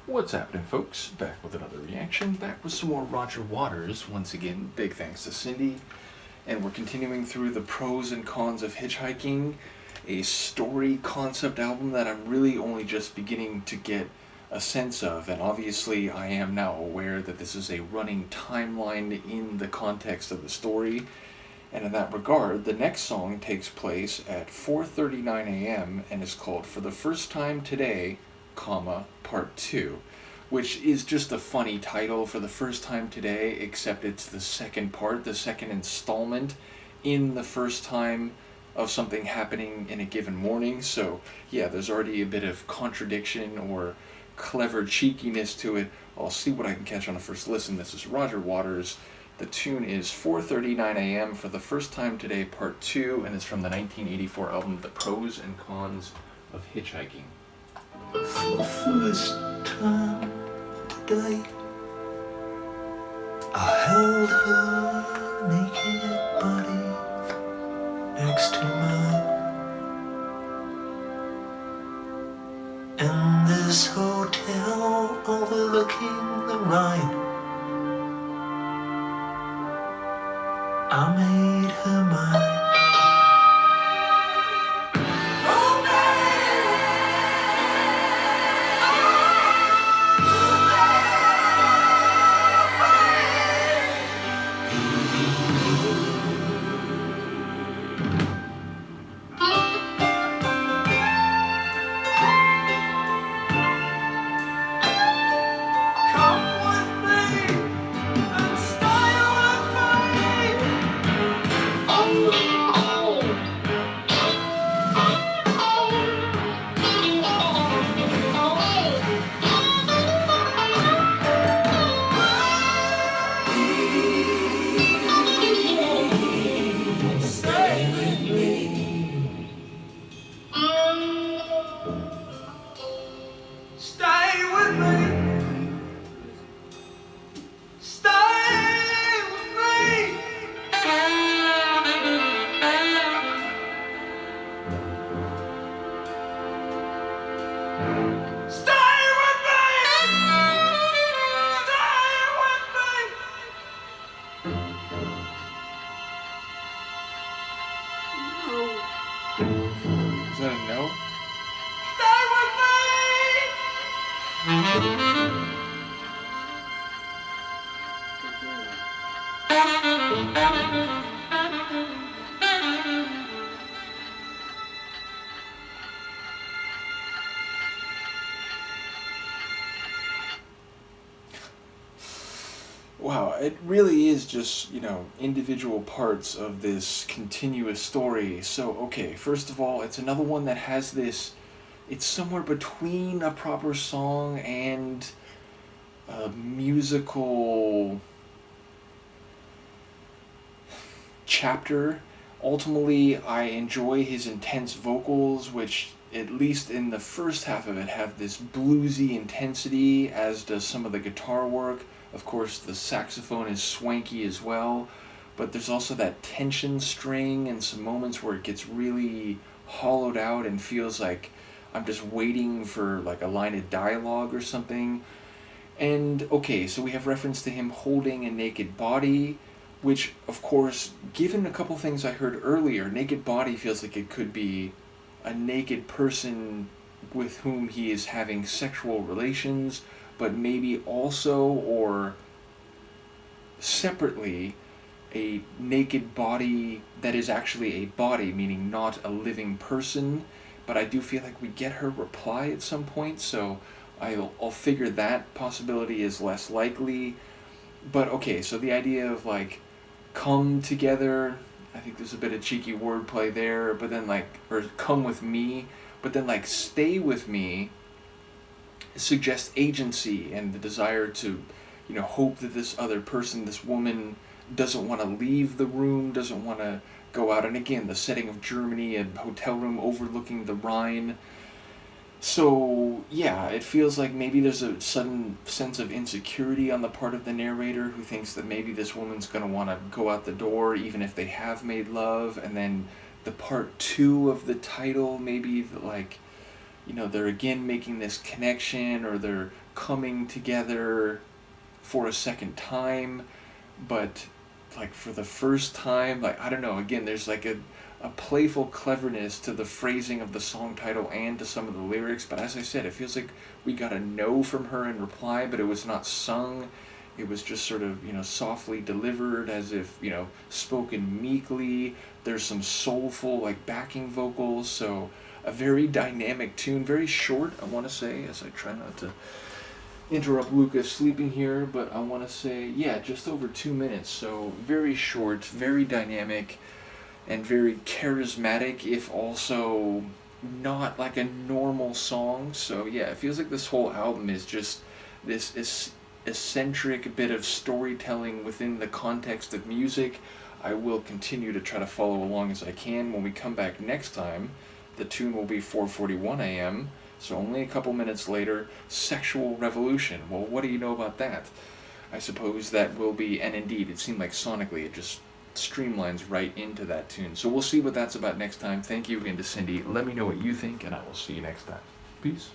What's happening, folks? Back with another reaction. Back with some more Roger Waters. Once again, big thanks to Cindy. And we're continuing through the pros and cons of Hitchhiking, a story concept album that I'm really only just beginning to get a sense of. And obviously, I am now aware that this is a running timeline in the context of the story. And in that regard, the next song takes place at 4:39 a.m. and is called For the First Time Today, Part 2, which is just a funny title, For the First Time Today, except it's the second part, the second installment in the first time of something happening in a given morning. So yeah, there's already a bit of contradiction or clever cheekiness to it. I'll see what I can catch on a first listen. This is Roger Waters. The tune is 4:39 a.m. For the First Time Today, Part 2, and it's from the 1984 album The Pros and Cons of Hitchhiking. For the first time today, I held her naked body next to mine. In this hotel overlooking the Rhine, I made her mine. Is that a no? Wow, it really is just, individual parts of this continuous story. So, okay, first of all, it's another one that has this. It's somewhere between a proper song and a musical chapter. Ultimately, I enjoy his intense vocals, which, at least in the first half of it, have this bluesy intensity, as does some of the guitar work. Of course, the saxophone is swanky as well, but there's also that tension string and some moments where it gets really hollowed out and feels like I'm just waiting for like a line of dialogue or something. And okay, so we have reference to him holding a naked body, which, of course, given a couple things I heard earlier, naked body feels like it could be a naked person with whom he is having sexual relations, but maybe also or separately a naked body that is actually a body, meaning not a living person. But I do feel like we get her reply at some point, so I'll figure that possibility is less likely. But okay, so the idea of like come together, I think there's a bit of cheeky wordplay there, but then like, or come with me, but then like stay with me suggests agency and the desire to, hope that this other person, this woman, doesn't want to leave the room, doesn't want to go out. And again, the setting of Germany, a hotel room overlooking the Rhine. So, yeah, it feels like maybe there's a sudden sense of insecurity on the part of the narrator who thinks that maybe this woman's going to want to go out the door even if they have made love. And then the part two of the title, maybe like, they're again making this connection, or they're coming together for a second time, but like for the first time, like I don't know, again there's like a playful cleverness to the phrasing of the song title and to some of the lyrics, but as I said, it feels like we got a no from her in reply, but it was not sung. It was just sort of, softly delivered as if, spoken meekly. There's some soulful, like, backing vocals, so a very dynamic tune, very short, I want to say, as I try not to interrupt Lucas sleeping here, but I want to say, yeah, just over 2 minutes, so very short, very dynamic, and very charismatic, if also not like a normal song. So yeah, it feels like this whole album is just this eccentric bit of storytelling within the context of music. I will continue to try to follow along as I can. When we come back next time, the tune will be 4:41 a.m., so only a couple minutes later, Sexual Revolution. Well, what do you know about that? I suppose that will be, and indeed, it seemed like sonically it just streamlines right into that tune. So we'll see what that's about next time. Thank you again to Cindy. Let me know what you think, and I will see you next time. Peace.